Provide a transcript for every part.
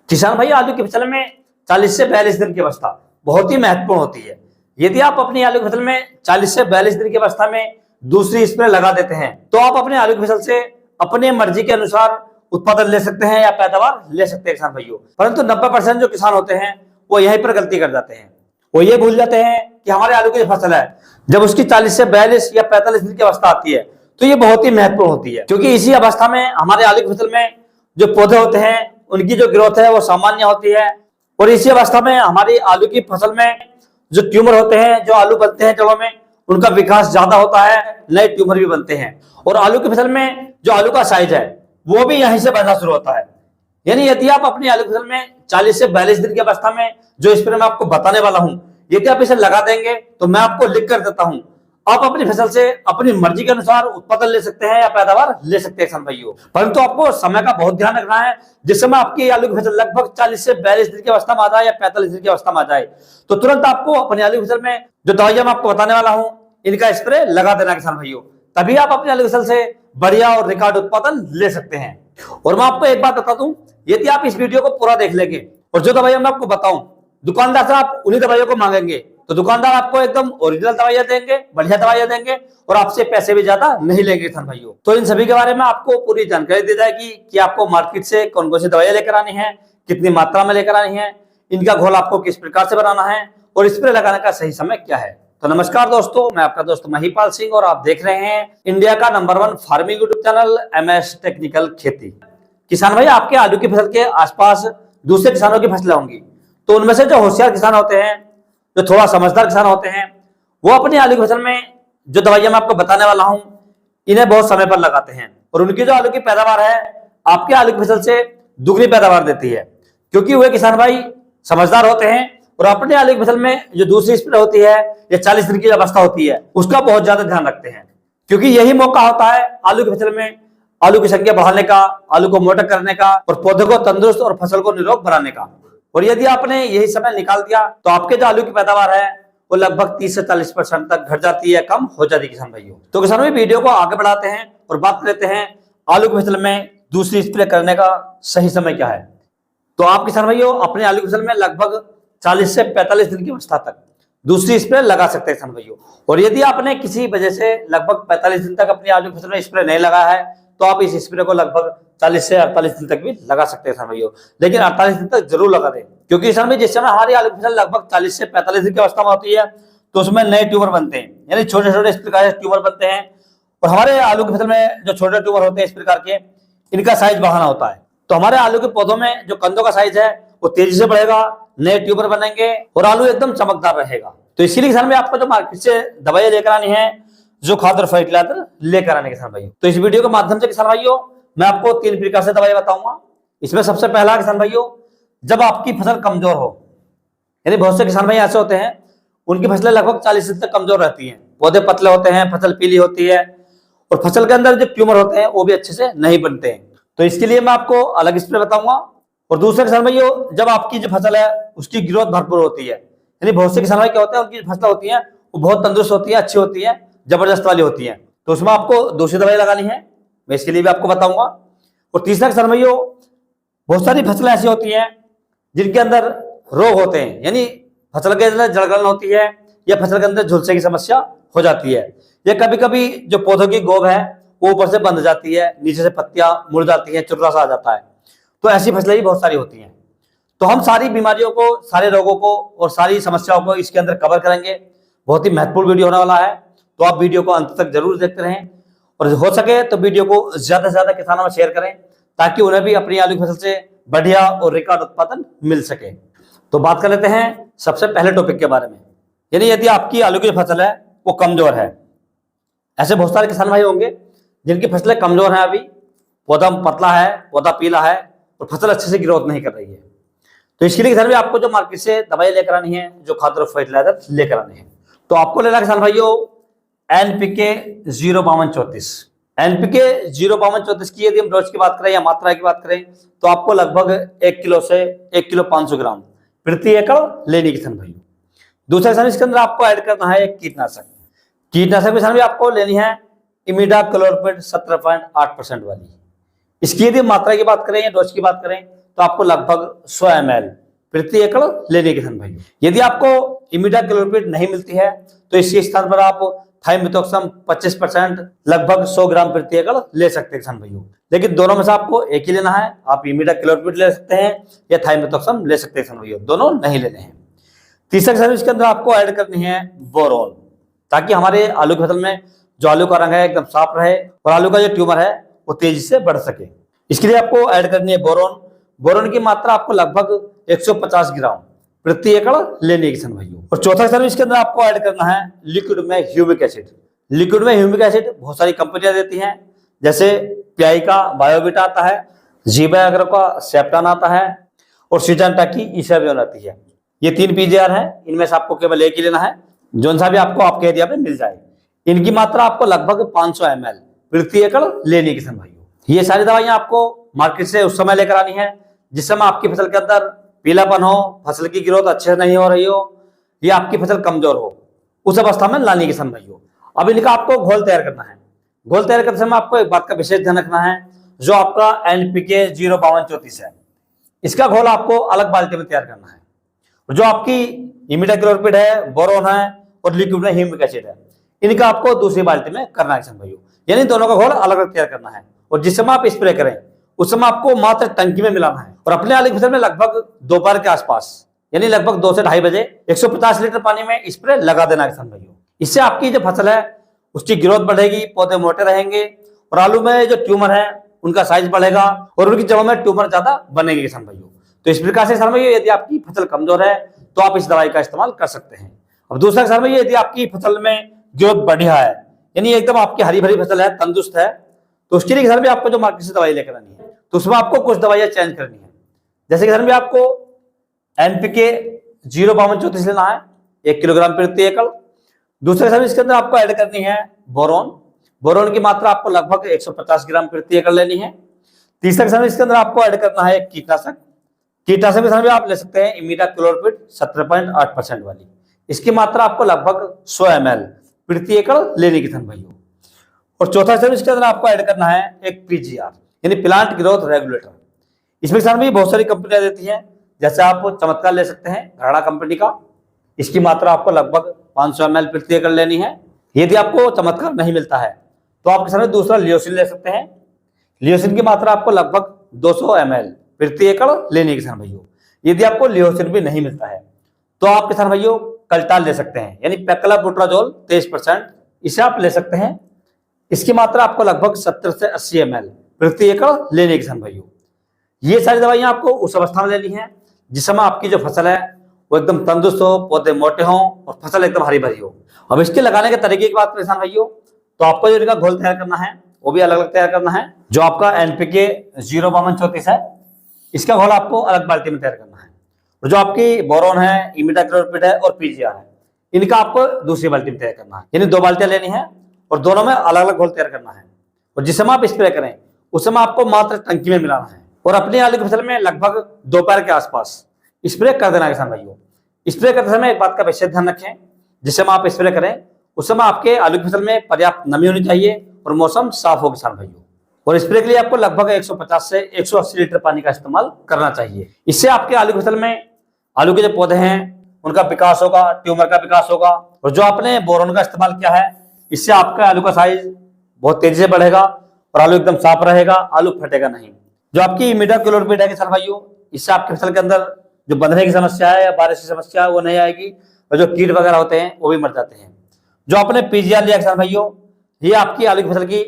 किसान भाई, आलू की फसल में 40 से 42 दिन की अवस्था बहुत ही महत्वपूर्ण होती है। यदि आप अपनी आलू की फसल में 40 से 42 दिन की अवस्था में दूसरी स्प्रे लगा देते हैं तो आप अपने आलू की फसल से अपने मर्जी के अनुसार उत्पादन ले सकते हैं या पैदावार ले सकते हैं किसान भाइयों। परंतु 90% जो किसान होते हैं वो यहीं पर गलती कर जाते हैं। वो ये भूल जाते हैं कि हमारे आलू की फसल है, जब उसकी 40 से 42 या 45 दिन की अवस्था आती है तो ये बहुत ही महत्वपूर्ण होती है, क्योंकि इसी अवस्था में हमारे आलू की फसल में जो पौधे होते हैं उनकी जो ग्रोथ है वो सामान्य होती है। और इसी अवस्था में हमारी आलू की फसल में जो ट्यूमर होते हैं, जो आलू बनते हैं जड़ों में, उनका विकास ज्यादा होता है, नए ट्यूमर भी बनते हैं। और आलू की फसल में जो आलू का साइज है वो भी यहीं से बढ़ना शुरू होता है। यानी यदि आप अपनी आलू की फसल में 40 से 42 दिन की अवस्था में जो स्प्रे मैं आपको बताने वाला हूं, यदि आप इसे लगा देंगे तो मैं आपको लिख कर देता हूं, आप अपनी फसल से अपनी मर्जी के अनुसार उत्पादन ले सकते हैं या पैदावार ले सकते हैं किसान भाइयों। परंतु आपको समय का बहुत ध्यान रखना है। जिस समय आपकी आलू की फसल लगभग 40 से 42 दिन की अवस्था में आ जाए या 45 दिन की अवस्था में आ जाए तो तुरंत आपको अपनी आलू की फसल में जो दवाइयां मैं आपको बताने वाला हूं इनका स्प्रे लगा देना किसान भाइयों। तभी आप अपनी आलू की फसल से बढ़िया और रिकॉर्ड उत्पादन ले सकते हैं। और मैं आपको एक बात बता दूं, यदि आप इस वीडियो को पूरा देख लेंगे और जो दवाइयां मैं आपको बताऊं दुकानदार से आप उन्हीं दवाइयों को मांगेंगे तो दुकानदार आपको एकदम ओरिजिनल दवाइयां देंगे, बढ़िया दवाइयां देंगे और आपसे पैसे भी ज्यादा नहीं लेंगे किसान भाइयों। तो इन सभी के बारे में आपको पूरी जानकारी दी जाएगी कि आपको मार्केट से कौन कौन सी दवाइयां लेकर आनी है, कितनी मात्रा में लेकर आनी है, इनका घोल आपको किस प्रकार से बनाना है और स्प्रे लगाने का सही समय क्या है। तो नमस्कार दोस्तों, मैं आपका दोस्त महिपाल सिंह और आप देख रहे हैं इंडिया का number 1 farming YouTube channel MS technical खेती। किसान भाई, आपके आलू की फसल के आसपास दूसरे किसानों की फसलें होंगी, तो उनमें से जो होशियार किसान होते हैं, जो थोड़ा समझदार किसान होते हैं, वो अपनी आलू की फसल में जो दवाइयां मैं आपको बताने वाला हूं इन्हें बहुत समय पर लगाते हैं और उनकी जो आलू की पैदावार है आपके आलू की फसल से दुगनी पैदावार देती है, क्योंकि वे किसान भाई समझदार होते हैं और अपने आलू की फसल में जो दूसरी स्प्रे होती है या 40 दिन की अवस्था होती है उसका बहुत ज्यादा ध्यान रखते हैं, क्योंकि यही मौका होता है आलू की फसल में आलू की संख्या बढ़ाने का, आलू को मोटा करने का और पौधे को तंदुरुस्त और फसल को निरोग बनाने का। और यदि आपने यही समय निकाल दिया तो आपके जो आलू की पैदावार है वो लगभग 30 से 40% तक घट जाती है, कम हो जाती है किसान भाइयों। तो किसानों में वीडियो को आगे बढ़ाते हैं और बात करते हैं आलू की फसल में दूसरी स्प्रे करने का सही समय क्या है। तो आप किसान भाइयों अपने आलू की फसल में लगभग 40 से 45 दिन की अवस्था तक दूसरी स्प्रे लगा सकते हैं किसान भाइयों। और यदि आपने किसी वजह से लगभग 45 दिन तक अपनी आलू की फसल में स्प्रे नहीं लगाया है तो आप इस स्प्रे को लगभग 40 से 48 दिन तक भी लगा सकते हैं किसान भाइयों, लेकिन 48 दिन तक जरूर लगा दें, क्योंकि किसान भाई जिस समय हमारी आलू की फसल लगभग 40 से 45 दिन की अवस्था में होती है तो उसमें नए ट्यूमर बनते हैं, यानी छोटे छोटे इस प्रकार के ट्यूमर बनते हैं। और हमारे आलू की फसल में जो छोटे ट्यूमर होते हैं इस प्रकार के, इनका साइज बढ़ाना होता है। तो हमारे आलू के पौधों में जो कंदों का साइज है वो तेजी से बढ़ेगा, नए ट्यूबर बनेंगे और आलू एकदम चमकदार रहेगा। तो इसीलिए किसान भाई आपको जो मार्केट से दवाइयां लेकर आनी है, जो खाद और फर्टिलाइजर लेकर आने किसान भाइयों, तो इस वीडियो के माध्यम से किसान भाइयों मैं आपको 3 प्रकार से दवाई बताऊंगा। इसमें सबसे पहला किसान भाइयों, जब आपकी फसल कमजोर हो, यानी बहुत से किसान भाई ऐसे होते हैं उनकी फसलें लगभग 40 दिन तक कमजोर रहती हैं, पौधे पतले होते हैं, फसल पीली होती है और फसल के अंदर जो ट्यूमर होते हैं वो भी अच्छे से नहीं बनते हैं। तो इसके लिए मैं आपको अलग स्प्रे बताऊंगा। और दूसरे किसान भाइयों, जब आपकी जो फसल है उसकी ग्रोथ भरपूर होती है, यानी बहुत से किसान भाई क्या होते हैं उनकी फसलें होती हैं वो बहुत तंदुरुस्त होती है, अच्छी होती है, जबरदस्त वाली होती है, तो उसमें आपको दूसरी दवाई लगानी है, मैं इसके लिए भी आपको बताऊंगा। और तीसरा किसान भाइयों, बहुत सारी फसलें ऐसी होती हैं जिनके अंदर रोग होते हैं, यानी फसल के अंदर जड़गलन होती है या फसल के अंदर झुलसे की समस्या हो जाती है, या कभी कभी जो पौधों की गोब है वो ऊपर से बंध जाती है, नीचे से पत्तियां मुड़ जाती है, चुर्रा सा आ जाता है। तो ऐसी फसलें भी बहुत सारी होती हैं। तो हम सारी बीमारियों को, सारे रोगों को और सारी समस्याओं को इसके अंदर कवर करेंगे। बहुत ही महत्वपूर्ण वीडियो होने वाला है, तो आप वीडियो को अंत तक जरूर देखते रहें और हो सके तो वीडियो को ज्यादा से ज्यादा किसानों में शेयर करें ताकि उन्हें भी अपनी आलू की फसल से बढ़िया और रिकॉर्ड उत्पादन मिल सके। तो बात कर लेते हैं सबसे पहले टॉपिक के बारे में, यानी यदि आपकी आलू की फसल है वो कमजोर है। ऐसे बहुत सारे किसान भाई होंगे जिनकी फसलें कमजोर हैं, अभी पौधा पतला है, पौधा पीला है और फसल अच्छे से ग्रोथ नहीं कर रही है। तो इसके लिए किसान भाई आपको जो मार्केट से दवाई लेकर आनी है, जो खाद और फर्टिलाइजर लेकर आने हैं, तो आपको लेना किसान भाइयों NPK 05234। NPK 05234 की यदि हम डोज की बात करें या मात्रा की बात करें तो आपको लगभग 1 किलो से 1 किलो 500 ग्राम प्रति एकड़ लेनी किसान भाइयों। दूसरा किसान इसके अंदर आपको ऐड करना है एक कीटनाशक। कीटनाशक किसान भाई आपको लेनी है इमिडाक्लोपरिड 17.8% वाली। इसकी यदि मात्रा की बात करें या डोज की बात करें तो आपको लगभग 100 ml प्रति एकड़ लेने की किसान भाइयों। यदि आपको इमिडाक्लोपीड नहीं मिलती है तो इसके स्थान पर आप थाइमेथोक्सम 25% लगभग 100 ग्राम प्रति एकड़ ले सकते हैं किसान भाइयों। लेकिन दोनों में से आपको एक ही लेना है। आप इमिडाक्लोपीड ले सकते हैं या थाइमेथोक्सम ले सकते हैं किसान भाइयों, दोनों नहीं लेने हैं। तीसरा किसान इसके अंदर आपको ऐड करनी है बोरोन, ताकि हमारे आलू की फसल में जो आलू का रंग है एकदम साफ रहे और आलू का जो ट्यूमर है वो तेजी से बढ़ सके। इसके लिए आपको ऐड करनी है बोरोन। बोरोन की मात्रा आपको लगभग 150 ग्राम प्रति एकड़ लेनी है किसान भाइयों। और चौथा किसान इसके अंदर आपको ऐड करना है लिक्विड में ह्यूमिक एसिड। लिक्विड में ह्यूमिक एसिड बहुत सारी कंपनियां देती हैं, जैसे पीआई का बायोविटा आता है, जीबा एग्रो का सेप्टान आता है और सिजेंटा की ईसाबियोन आती है। ये 3 पीजीआर है, इनमें से आपको केवल एक ही लेना है, जो सा भी आपको आपके एरिया में मिल जाए। इनकी मात्रा आपको लगभग 500 ml प्रति एकड़ लेनी है किसान भाइयों। ये सारी दवाइयां आपको मार्केट से उस समय लेकर आनी है जिस समय आपकी फसल के अंदर पीलापन हो, फसल की ग्रोथ अच्छे से नहीं हो रही हो या आपकी फसल कमजोर हो, उस अवस्था में लानी है किसान भाइयों। अब इनका आपको घोल तैयार करना है। घोल तैयार करते समय आपको एक बात का विशेष ध्यान रखना है, जो आपका NPK 05234 है, इसका घोल आपको अलग बाल्टी में तैयार करना है। जो आपकी इमिडाक्लोपीड है, बोरोन है और लिक्विड में ह्यूमिक एसिड है, इनका आपको दूसरी बाल्टी में करना है किसान भाइयों। यानी दोनों का घोल अलग अलग तैयार करना है और जिस समय आप स्प्रे करें उस समय आपको मात्र टंकी में मिलाना है। और अपने आलू की फसल में लगभग दोपहर के आसपास यानी लगभग 2 से 2.5 बजे 150 लीटर पानी में स्प्रे लगा देना है किसान भाइयों। इससे आपकी जो फसल है उसकी ग्रोथ बढ़ेगी, पौधे मोटे रहेंगे और आलू में जो ट्यूमर है उनका साइज बढ़ेगा और उनकी जड़ों में ट्यूमर ज्यादा बनेगी किसान भाइयों। तो इस प्रकार से किसान भाइयों यदि आपकी फसल कमजोर है तो आप इस दवाई का इस्तेमाल कर सकते हैं। अब दूसरा किसान भाइयों यदि आपकी फसल में ग्रोथ बढ़िया है, यानी एकदम आपकी हरी भरी फसल है, तंदुरुस्त है, तो उसके लिए किसान भाई आपको जो मार्केट से दवाई लेकर आनी है तो उसमें आपको कुछ दवाइयां चेंज करनी है। जैसे किसान भाई आपको NPK 05234 लेना है 1 किलोग्राम प्रति एकड़। दूसरे किसान इसके अंदर आपको ऐड करनी है बोरोन। बोरोन की मात्रा आपको लगभग 150 ग्राम प्रति एकड़ लेनी है। तीसरा किसान इसके अंदर आपको ऐड करना है कीटनाशक। कीटनाशक किसान भी आप ले सकते हैं इमिडाक्लोपीड 17.8% वाली, इसकी मात्रा आपको लगभग 100 ml प्रति एकड़ लेनी किसान भाइयों। और चौथा किसान इसके अंदर आपको ऐड करना है एक PGR यानी प्लांट ग्रोथ रेगुलेटर। इसमें किसान भी बहुत सारी कंपनियां देती हैं, जैसे आप चमत्कार ले सकते हैं घाड़ा कंपनी का, इसकी मात्रा आपको लगभग 500 ml प्रति एकड़ लेनी है। यदि आपको चमत्कार नहीं मिलता है तो आप किसान दूसरा लियोसिन ले सकते हैं। लियोसिन की मात्रा आपको लगभग 200 ml प्रति एकड़ लेनी है किसान भाइयों। यदि आपको लियोसिन भी नहीं मिलता है तो आप किसान भाइयों कल्टाल ले सकते हैं यानी पेक्लाबुट्राजोल 23%, इसे आप ले सकते हैं। इसकी मात्रा आपको लगभग 70 से 80 ml प्रति एकड़ लेने किसान भाइयों। ये सारी दवाइयां आपको उस अवस्था में लेनी है जिस समय आपकी जो फसल है वो एकदम तंदुरुस्त हो, पौधे मोटे हों और फसल एकदम हरी भरी हो। अब इसके लगाने के तरीके की बात किसान भाइयों, तो आपको जो इनका घोल तैयार करना है वो भी अलग अलग तैयार करना है। जो आपका NPK 05234 है, इसका घोल आपको अलग बाल्टी में तैयार करना है। और जो आपकी बोरोन है, इमिडाक्लोपीड है और PGR है, इनका आपको दूसरी बाल्टी में तैयार करना है। यानी 2 बाल्टियां लेनी है और दोनों में अलग अलग घोल तैयार करना है। और जिस समय आप स्प्रे करें उस समय आपको मात्र टंकी में मिलाना है और अपने आलू की फसल में लगभग दोपहर के आसपास स्प्रे कर देना किसान भाइयों। स्प्रे करते समय एक बात का विशेष ध्यान रखें, जिस समय आप स्प्रे करें उस समय आपके आलू की फसल में पर्याप्त नमी होनी चाहिए और मौसम साफ हो किसान भाइयों। और स्प्रे के लिए आपको लगभग 150 से 180 लीटर पानी का इस्तेमाल करना चाहिए। इससे आपके आलू की फसल में आलू के जो पौधे हैं उनका विकास होगा, ट्यूमर का विकास होगा। और जो आपने बोरोन का इस्तेमाल किया है इससे आपका आलू का साइज बहुत तेजी से बढ़ेगा और आलू एकदम साफ रहेगा, आलू फटेगा नहीं। जो आपकी इमिडाक्लोपीड है किसान भाइयों, इससे आपकी फसल के अंदर जो बंधने की समस्या है या बारिश की समस्या है वो नहीं आएगी और जो कीट वगैरह होते हैं वो भी मर जाते हैं। जो आपने PGR लिया किसान भाइयों, ये आपकी आलू की फसल की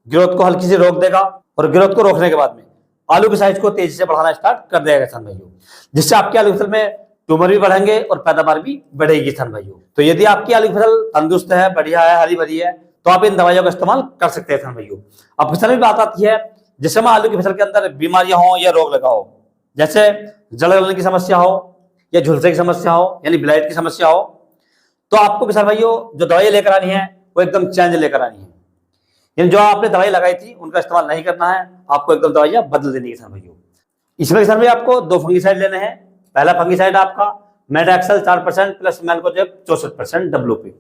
ग्रोथ को हल्की सी रोक देगा और ग्रोथ को रोकने के बाद में आलू के साइज को तेजी से बढ़ाना स्टार्ट कर देगा किसान भाइयों, जिससे आपकी आलू की फसल में ट्यूमर भी बढ़ेंगे और पैदावार भी बढ़ेगी किसान भाइयों। तो यदि आपकी आलू की फसल तंदुरुस्त है, बढ़िया है, हरी भरी है, तो आप इन दवाइयों का इस्तेमाल कर सकते हैं किसान भाइयों। अब फसल में बात आती है जिस समय आलू की फसल के अंदर बीमारियां हो या रोग लगा हो, जैसे जड़ गलने की समस्या हो या झुलसे की समस्या हो यानी ब्लाइट की समस्या हो, तो आपको किसान भाइयों जो दवाई लेकर आनी है वो एकदम चेंज लेकर आनी है। यानी जो आपने दवाई लगाई थी उनका इस्तेमाल नहीं करना है, आपको एकदम दवाइयां बदल देनी है किसान भाइयों। इसमें किसान भाई आपको 2 फंगिसाइड लेने हैं। पहला फंगिसाइड आपका मेटाक्सल 4% प्लस मैनकोजेब 64% WP,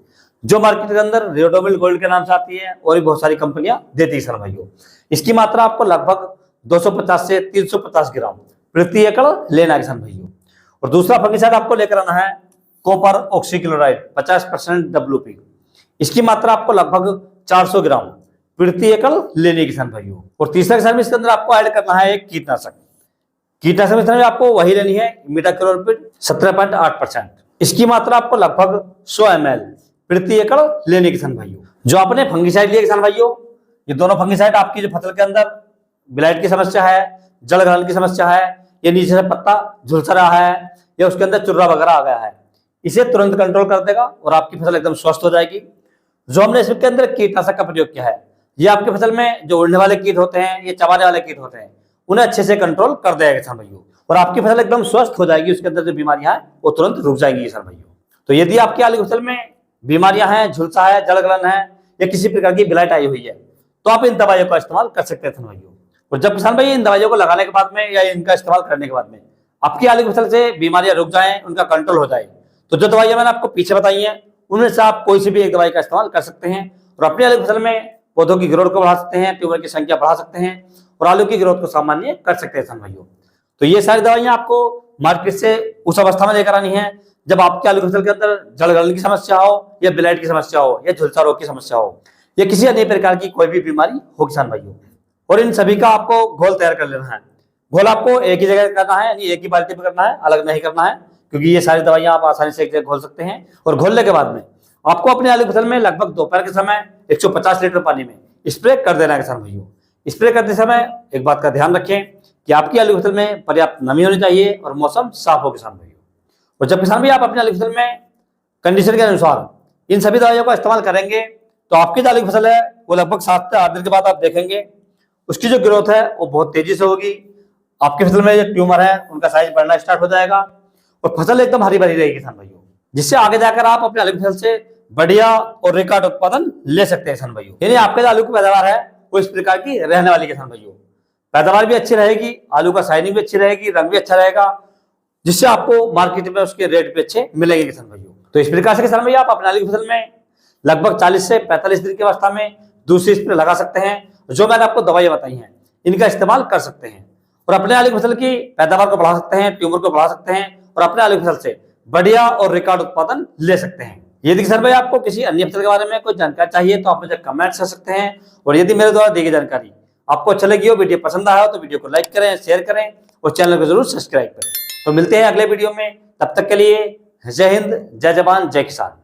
जो मार्केट के अंदर रियोडोमिल गोल्ड के नाम से आती है और भी बहुत सारी कंपनियां देती है किसान भाइयों। इसकी मात्रा आपको लगभग 250 से 350 ग्राम प्रति एकड़ लेना है किसान भाइयों। और दूसरा फंगिसाइड आपको लेकर आना है कॉपर ऑक्सीक्लोराइड 50% WP। इसकी मात्रा आपको लगभग 400 ग्राम प्रति एकड़ लेनी है किसान भाइयों। और तीसरा किसान में इसके अंदर आपको ऐड करना है एक कीटनाशक। कीटनाशक मिश्रण में आपको वही लेनी है इमिडाक्लोपरिड 17.8%। इसकी मात्रा आपको लगभग 100 ml प्रति एकड़ लेने किसान भाइयों। जो आपने फंगिसाइड लिए किसान भाइयों, ये दोनों फंगिसाइड आपकी जो फसल के अंदर ब्लाइट की समस्या है, जड़ गलन की समस्या है, या नीचे से पत्ता झुलस रहा है, या उसके अंदर चुर्रा वगैरह आ गया है, इसे तुरंत कंट्रोल कर देगा और आपकी फसल एकदम स्वस्थ हो जाएगी। जो हमने इसके अंदर कीटनाशक का प्रयोग किया है, ये आपकी फसल में जो उड़ने वाले कीट होते हैं, ये चबाने वाले कीट होते हैं, उन्हें अच्छे से कंट्रोल कर देगा किसान भाइयों, और आपकी फसल एकदम स्वस्थ हो जाएगी। उसके अंदर जो बीमारियां हैं वो तुरंत रुक जाएंगी किसान भाइयों। तो यदि आपकी आलू की फसल में बीमारियां हैं, झुलसा है, जड़ गलन है, या किसी प्रकार की ब्लाइट आई हुई है, तो आप इन दवाइयों का इस्तेमाल कर सकते हैं किसान भाइयों। और जब किसान भाई इन दवाइयों को लगाने के बाद में या इनका इस्तेमाल करने के बाद में आपकी आलू की फसल से बीमारियां रुक जाएं, उनका कंट्रोल हो जाए, तो जो दवाइयां मैंने आपको पीछे बताई हैं उनमें से आप कोई सी भी एक दवाई का इस्तेमाल कर सकते हैं और अपनी आलू की फसल में पौधों की ग्रोथ को बढ़ा सकते हैं, ट्यूमर की संख्या बढ़ा सकते हैं और आलू की ग्रोथ को सामान्य कर सकते हैं किसान भाइयों। तो ये सारी दवाइयां आपको मार्केट से उस अवस्था में लेकर आनी है जब आपके आलू की फसल के अंदर जड़ गलन की समस्या हो, या ब्लाइट की समस्या हो, या झुलसा रोग की समस्या हो, या किसी अन्य प्रकार की कोई भी बीमारी हो किसान भाइयों। और इन सभी का आपको घोल तैयार कर लेना है। घोल आपको एक ही जगह करना है, यानी एक ही बाल्टी में करना है, अलग नहीं करना है, क्योंकि ये सारी दवाइयां आप आसानी से एक जगह घोल सकते हैं। और घोलने के बाद में आपको अपने आलू की फसल में लगभग दोपहर के समय 150 लीटर पानी में स्प्रे कर देना है किसान भाइयों। स्प्रे करते समय एक बात का ध्यान रखें कि आपकी आलू की फसल में पर्याप्त नमी होनी चाहिए और मौसम साफ हो किसान भाइयों। और जब किसान भाई आप अपने आलू की फसल में कंडीशन के अनुसार इन सभी दवाइयों का इस्तेमाल करेंगे तो आपकी जो आलू की फसल है वो लगभग 7 से 8 दिन के बाद आप देखेंगे उसकी जो ग्रोथ है वो बहुत तेजी से होगी। आपकी फसल में जो ट्यूमर है उनका साइज बढ़ना स्टार्ट हो जाएगा और फसल एकदम हरी भरी रहेगी किसान भाइयों, जिससे आगे जाकर आप अपने आलू की फसल से बढ़िया और रिकॉर्ड उत्पादन ले सकते हैं किसान भाइयों। यानी आपके जो आलू की पैदावार है वो इस प्रकार की रहने वाली किसान भाइयों। पैदावार भी अच्छी रहेगी, आलू का शाइनिंग भी अच्छी रहेगी, रंग भी अच्छा रहेगा, जिससे आपको मार्केट में उसके रेट भी अच्छे मिलेंगे किसान भाइयों। तो इस प्रकार से किसान भैया आप अपने आलू की फसल में लगभग 40 से 45 दिन की अवस्था में दूसरी स्प्रे लगा सकते हैं। जो मैंने आपको दवाइयां बताई हैं इनका इस्तेमाल कर सकते हैं और अपने आलू की फसल की पैदावार को बढ़ा सकते हैं, ट्यूमर को बढ़ा सकते हैं और अपने आलू की फसल से बढ़िया और रिकॉर्ड उत्पादन ले सकते हैं। यदि किसान भाई आपको किसी अन्य फसल के बारे में कोई जानकारी चाहिए तो आप मुझे कमेंट कर सकते हैं। और यदि मेरे द्वारा दी गई जानकारी आपको अच्छा लगी हो, वीडियो पसंद आया हो तो वीडियो को लाइक करें, शेयर करें और चैनल को जरूर सब्सक्राइब करें। तो मिलते हैं अगले वीडियो में, तब तक के लिए जय हिंद, जय जवान, जय किसान।